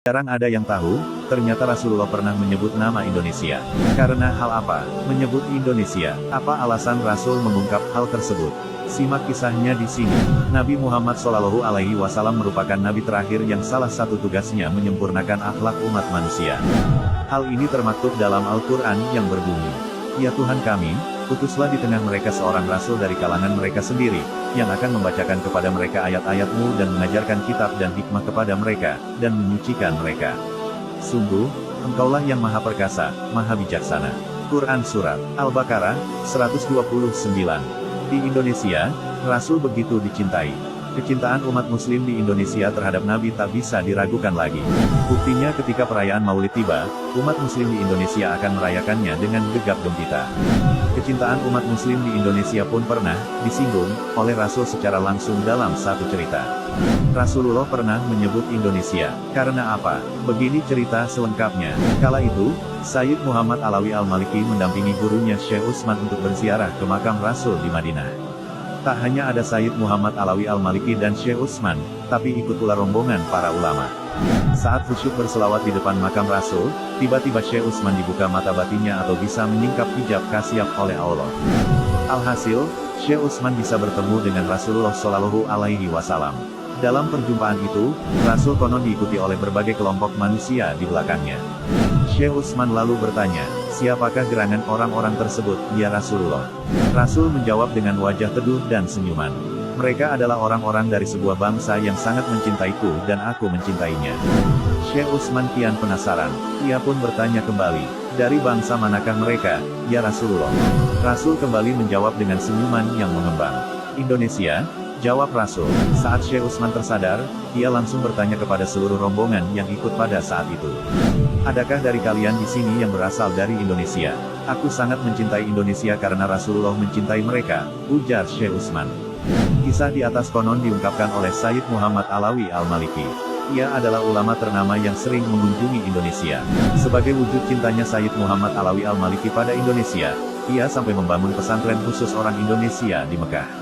Jarang ada yang tahu, ternyata Rasulullah pernah menyebut nama Indonesia. Karena hal apa? Menyebut Indonesia. Apa alasan Rasul mengungkap hal tersebut? Simak kisahnya di sini. Nabi Muhammad SAW merupakan nabi terakhir yang salah satu tugasnya menyempurnakan akhlak umat manusia. Hal ini termaktub dalam Al-Quran yang berbunyi, "Ya Tuhan kami, utuslah di tengah mereka seorang rasul dari kalangan mereka sendiri, yang akan membacakan kepada mereka ayat-ayat-Mu dan mengajarkan kitab dan hikmah kepada mereka, dan menyucikan mereka. Sungguh, Engkaulah yang Maha Perkasa, Maha Bijaksana." Quran Surat Al-Baqarah, 129. Di Indonesia, Rasul begitu dicintai. Kecintaan umat muslim di Indonesia terhadap Nabi tak bisa diragukan lagi. Buktinya ketika perayaan Maulid tiba, umat muslim di Indonesia akan merayakannya dengan gegap gempita. Kecintaan umat muslim di Indonesia pun pernah disinggung oleh Rasul secara langsung dalam satu cerita. Rasulullah pernah menyebut Indonesia. Karena apa? Begini cerita selengkapnya. Kala itu, Sayyid Muhammad Alawi Al-Maliki mendampingi gurunya Syekh Utsman untuk berziarah ke makam Rasul di Madinah. Tak hanya ada Sayyid Muhammad Alawi Al-Maliki dan Syekh Utsman, tapi ikut pula rombongan para ulama. Saat khusyuk berselawat di depan makam Rasul, tiba-tiba Syekh Utsman dibuka mata batinnya atau bisa menyingkap hijab kasyaf oleh Allah. Alhasil, Syekh Utsman bisa bertemu dengan Rasulullah Shallallahu Alaihi Wasallam. Dalam perjumpaan itu, Rasul konon diikuti oleh berbagai kelompok manusia di belakangnya. Syekh Utsman lalu bertanya, "Siapakah gerangan orang-orang tersebut, ya Rasulullah?" Rasul menjawab dengan wajah teduh dan senyuman, "Mereka adalah orang-orang dari sebuah bangsa yang sangat mencintaiku dan aku mencintainya." Syekh Utsman kian penasaran. Ia pun bertanya kembali, "Dari bangsa manakah mereka, ya Rasulullah?" Rasul kembali menjawab dengan senyuman yang mengembang, "Indonesia," jawab Rasul. Saat Syekh Utsman tersadar, ia langsung bertanya kepada seluruh rombongan yang ikut pada saat itu, "Adakah dari kalian di sini yang berasal dari Indonesia?" "Aku sangat mencintai Indonesia karena Rasulullah mencintai mereka," ujar Syekh Utsman. Kisah di atas konon diungkapkan oleh Sayyid Muhammad Alawi Al-Maliki. Ia adalah ulama ternama yang sering mengunjungi Indonesia. Sebagai wujud cintanya Sayyid Muhammad Alawi Al-Maliki pada Indonesia, ia sampai membangun pesantren khusus orang Indonesia di Mekah.